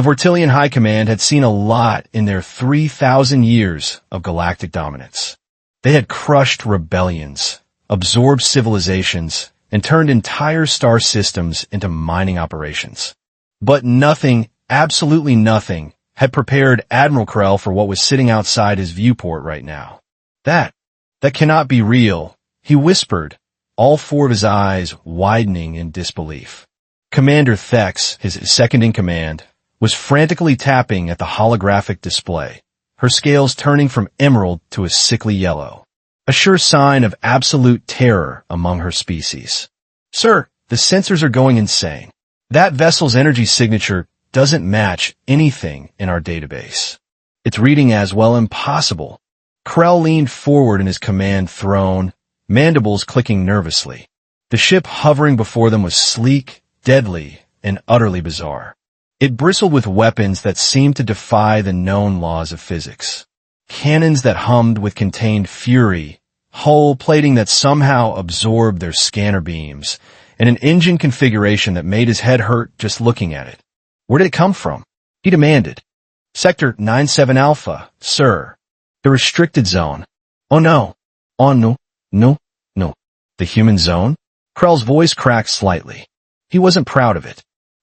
The Vortillian High Command had seen a lot in their 3,000 years of galactic dominance. They had crushed rebellions, absorbed civilizations, and turned entire star systems into mining operations. But nothing, absolutely nothing, had prepared Admiral Krell for what was sitting outside his viewport right now. That cannot be real, he whispered, all four of his eyes widening in disbelief. Commander Thex, his second-in-command, was frantically tapping at the holographic display, her scales turning from emerald to a sickly yellow, a sure sign of absolute terror among her species. Sir, the sensors are going insane. That vessel's energy signature doesn't match anything in our database. It's reading as well impossible. Krell leaned forward in his command throne, mandibles clicking nervously. The ship hovering before them was sleek, deadly, and utterly bizarre. It bristled with weapons that seemed to defy the known laws of physics. Cannons that hummed with contained fury, hull plating that somehow absorbed their scanner beams, and an engine configuration that made his head hurt just looking at it. Where did it come from? He demanded. Sector 97 Alpha, sir. The restricted zone. Oh no. Oh no. No. No. The human zone? Krell's voice cracked slightly. He wasn't proud of it.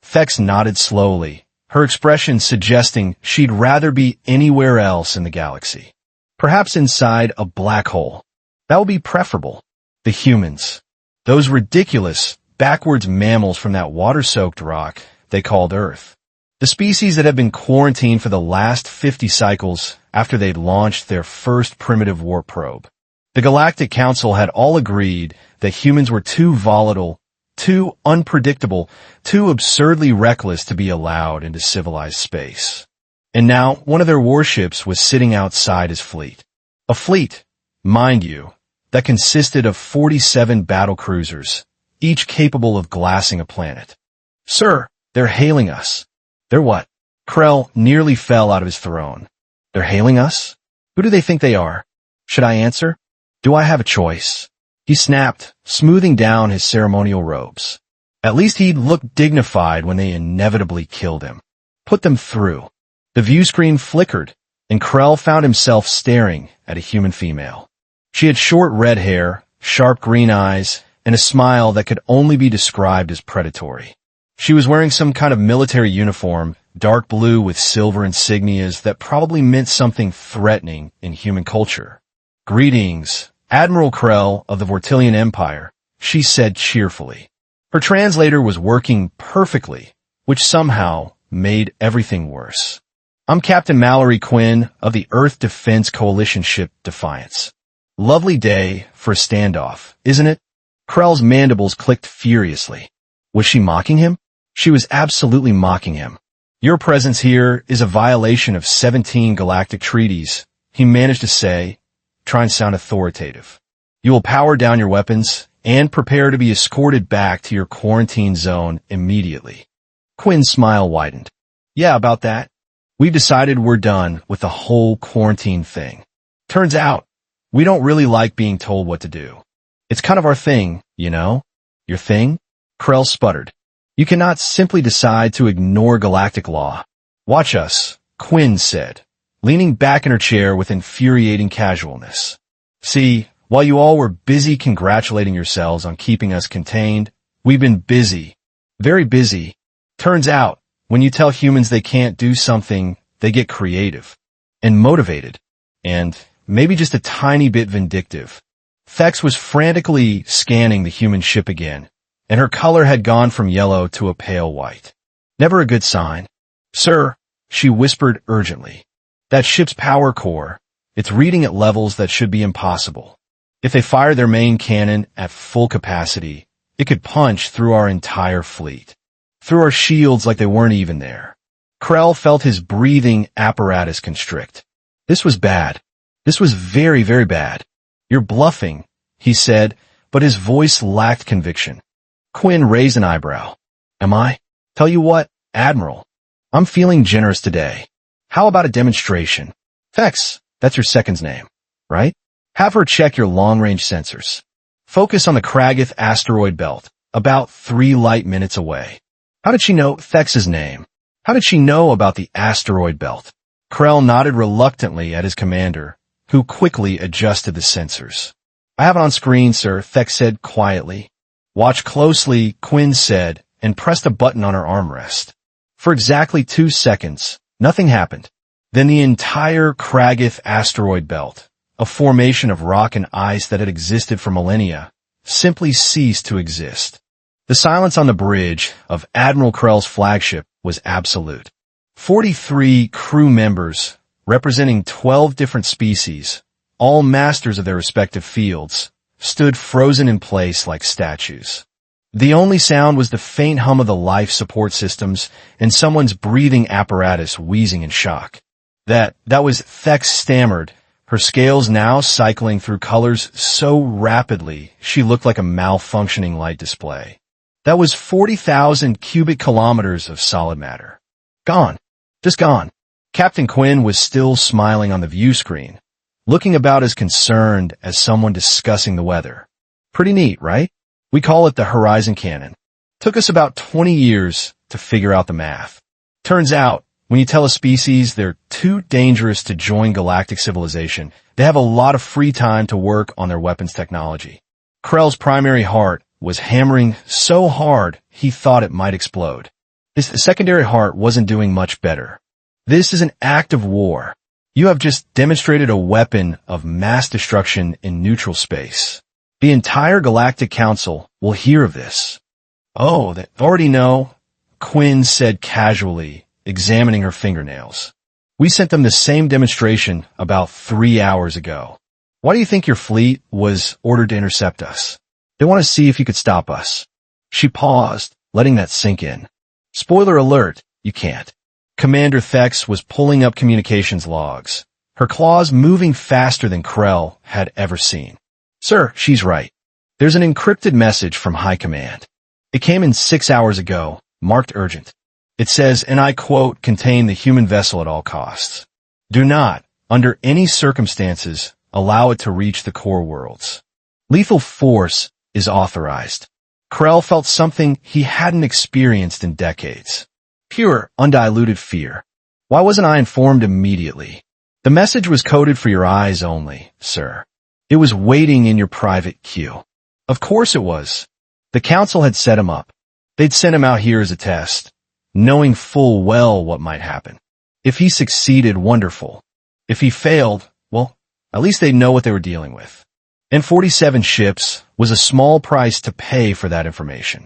Thex nodded slowly, her expression suggesting she'd rather be anywhere else in the galaxy. Perhaps inside a black hole. That would be preferable. The humans. Those ridiculous, backwards mammals from that water-soaked rock they called Earth. The species that had been quarantined for the last 50 cycles after they'd launched their first primitive warp probe. The Galactic Council had all agreed that humans were too volatile, too unpredictable, too absurdly reckless to be allowed into civilized space. And now, one of their warships was sitting outside his fleet. A fleet, mind you, that consisted of 47 battle cruisers, each capable of glassing a planet. Sir, they're hailing us. They're what? Krell nearly fell out of his throne. They're hailing us? Who do they think they are? Should I answer? Do I have a choice? He snapped, smoothing down his ceremonial robes. At least he'd look dignified when they inevitably killed him. Put them through. The view screen flickered, and Krell found himself staring at a human female. She had short red hair, sharp green eyes, and a smile that could only be described as predatory. She was wearing some kind of military uniform, dark blue with silver insignias that probably meant something threatening in human culture. Greetings, Admiral Krell of the Vortillian Empire, she said cheerfully. Her translator was working perfectly, which somehow made everything worse. I'm Captain Mallory Quinn of the Earth Defense Coalition ship Defiance. Lovely day for a standoff, isn't it? Krell's mandibles clicked furiously. Was she mocking him? She was absolutely mocking him. Your presence here is a violation of 17 galactic treaties, he managed to say, trying to sound authoritative. You will power down your weapons and prepare to be escorted back to your quarantine zone immediately. Quinn's smile widened. Yeah, about that. We've decided we're done with the whole quarantine thing. Turns out, we don't really like being told what to do. It's kind of our thing, you know? Your thing? Krell sputtered. You cannot simply decide to ignore galactic law. Watch us, Quinn said, leaning back in her chair with infuriating casualness. See, while you all were busy congratulating yourselves on keeping us contained, we've been busy. Very busy. Turns out, when you tell humans they can't do something, they get creative. And motivated. And maybe just a tiny bit vindictive. Thex was frantically scanning the human ship again, and her color had gone from yellow to a pale white. Never a good sign. Sir, she whispered urgently. That ship's power core, it's reading at levels that should be impossible. If they fire their main cannon at full capacity, it could punch through our entire fleet. Through our shields like they weren't even there. Krell felt his breathing apparatus constrict. This was bad. This was very, very bad. You're bluffing, he said, but his voice lacked conviction. Quinn raised an eyebrow. Am I? Tell you what, Admiral, I'm feeling generous today. How about a demonstration? Thex, that's your second's name, right? Have her check your long-range sensors. Focus on the Kragath asteroid belt, about 3 light minutes away. How did she know Thex's name? How did she know about the asteroid belt? Krell nodded reluctantly at his commander, who quickly adjusted the sensors. I have it on screen, sir, Thex said quietly. Watch closely, Quinn said, and pressed a button on her armrest. For exactly 2 seconds, nothing happened. Then the entire Kragith asteroid belt, a formation of rock and ice that had existed for millennia, simply ceased to exist. The silence on the bridge of Admiral Krell's flagship was absolute. 43 crew members, representing 12 different species, all masters of their respective fields, stood frozen in place like statues. The only sound was the faint hum of the life support systems and someone's breathing apparatus wheezing in shock. That was Thex stammered, her scales now cycling through colors so rapidly she looked like a malfunctioning light display. That was 40,000 cubic kilometers of solid matter. Gone. Just gone. Captain Quinn was still smiling on the view screen, looking about as concerned as someone discussing the weather. Pretty neat, right? We call it the horizon cannon. Took us about 20 years to figure out the math. Turns out, when you tell a species they're too dangerous to join galactic civilization, they have a lot of free time to work on their weapons technology. Krell's primary heart was hammering so hard he thought it might explode. His secondary heart wasn't doing much better. This is an act of war. You have just demonstrated a weapon of mass destruction in neutral space. The entire Galactic Council will hear of this. Oh, they already know, Quinn said casually, examining her fingernails. We sent them the same demonstration about 3 hours ago. Why do you think your fleet was ordered to intercept us? They want to see if you could stop us. She paused, letting that sink in. Spoiler alert, you can't. Commander Thex was pulling up communications logs, her claws moving faster than Krell had ever seen. Sir, she's right. There's an encrypted message from High Command. It came in 6 hours ago, marked urgent. It says, and I quote, contain the human vessel at all costs. Do not, under any circumstances, allow it to reach the core worlds. Lethal force is authorized. Krell felt something he hadn't experienced in decades. Pure, undiluted fear. Why wasn't I informed immediately? The message was coded for your eyes only, sir. It was waiting in your private queue. Of course it was. The council had set him up. They'd sent him out here as a test, knowing full well what might happen. If he succeeded, wonderful. If he failed, well, at least they'd know what they were dealing with. And 47 ships was a small price to pay for that information.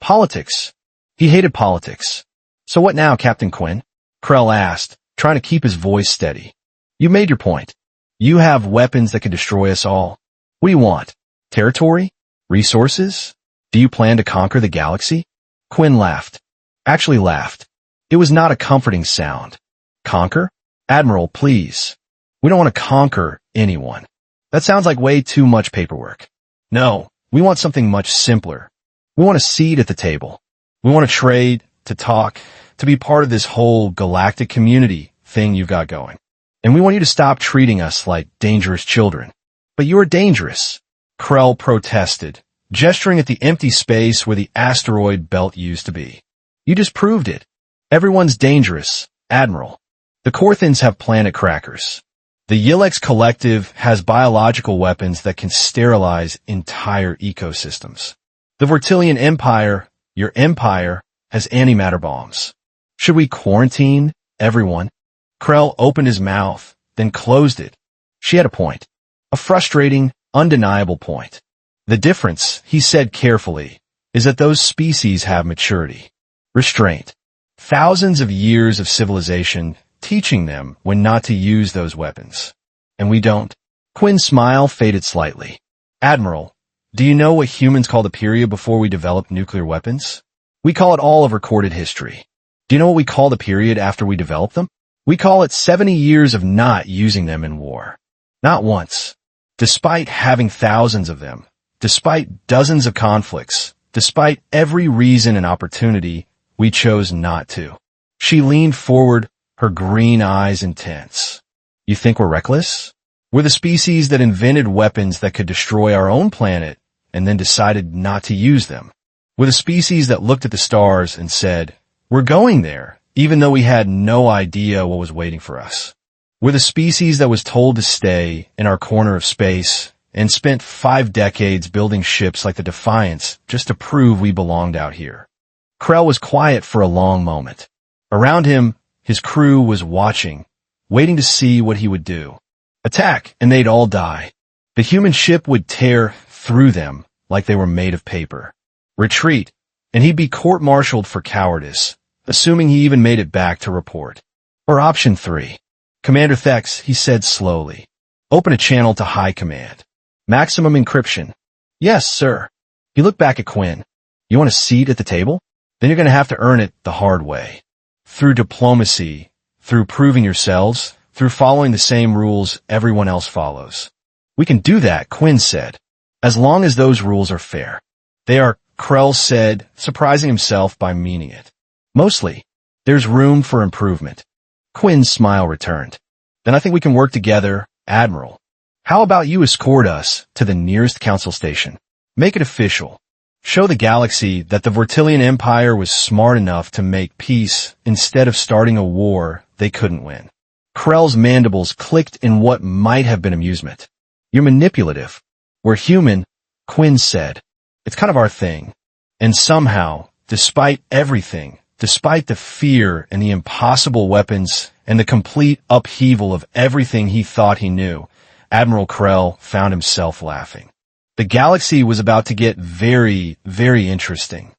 Politics. He hated politics. So what now, Captain Quinn? Krell asked, trying to keep his voice steady. You made your point. You have weapons that can destroy us all. What do you want? Territory? Resources? Do you plan to conquer the galaxy? Quinn laughed. Actually laughed. It was not a comforting sound. Conquer? Admiral, please. We don't want to conquer anyone. That sounds like way too much paperwork. No, we want something much simpler. We want a seat at the table. We want to trade, to talk, to be part of this whole galactic community thing you've got going. And we want you to stop treating us like dangerous children. But you're dangerous, Krell protested, gesturing at the empty space where the asteroid belt used to be. You just proved it. Everyone's dangerous, Admiral. The Korthans have planet crackers. The Ylex Collective has biological weapons that can sterilize entire ecosystems. The Vortillian Empire, your empire, has antimatter bombs. Should we quarantine everyone? Krell opened his mouth, then closed it. She had a point. A frustrating, undeniable point. The difference, he said carefully, is that those species have maturity, restraint, thousands of years of civilization teaching them when not to use those weapons. And we don't. Quinn's smile faded slightly. Admiral, do you know what humans call the period before we developed nuclear weapons? We call it all of recorded history. Do you know what we call the period after we develop them? We call it 70 years of not using them in war. Not once. Despite having thousands of them, despite dozens of conflicts, despite every reason and opportunity, we chose not to. She leaned forward, her green eyes intense. You think we're reckless? We're the species that invented weapons that could destroy our own planet and then decided not to use them. We're the species that looked at the stars and said, we're going there, even though we had no idea what was waiting for us. We're the species that was told to stay in our corner of space and spent 5 decades building ships like the Defiance just to prove we belonged out here. Krell was quiet for a long moment. Around him, his crew was watching, waiting to see what he would do. Attack, and they'd all die. The human ship would tear through them like they were made of paper. Retreat, and he'd be court-martialed for cowardice, assuming he even made it back to report. Or option 3. Commander Thex, he said slowly. Open a channel to High Command. Maximum encryption. Yes, sir. He looked back at Quinn. You want a seat at the table? Then you're going to have to earn it the hard way. Through diplomacy, through proving yourselves, through following the same rules everyone else follows. We can do that, Quinn said, as long as those rules are fair. They are, Krell said, surprising himself by meaning it. Mostly. There's room for improvement. Quinn's smile returned. Then I think we can work together, Admiral. How about you escort us to the nearest council station? Make it official. Show the galaxy that the Vortillian Empire was smart enough to make peace instead of starting a war they couldn't win. Krell's mandibles clicked in what might have been amusement. You're manipulative. We're human, Quinn said. It's kind of our thing. And somehow, despite everything, despite the fear and the impossible weapons and the complete upheaval of everything he thought he knew, Admiral Krell found himself laughing. The galaxy was about to get very, very interesting.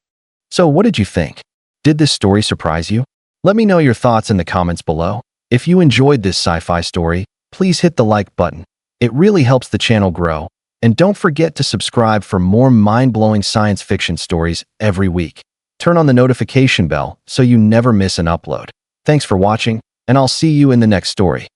So what did you think? Did this story surprise you? Let me know your thoughts in the comments below. If you enjoyed this sci-fi story, please hit the like button. It really helps the channel grow. And don't forget to subscribe for more mind-blowing science fiction stories every week. Turn on the notification bell so you never miss an upload. Thanks for watching, and I'll see you in the next story.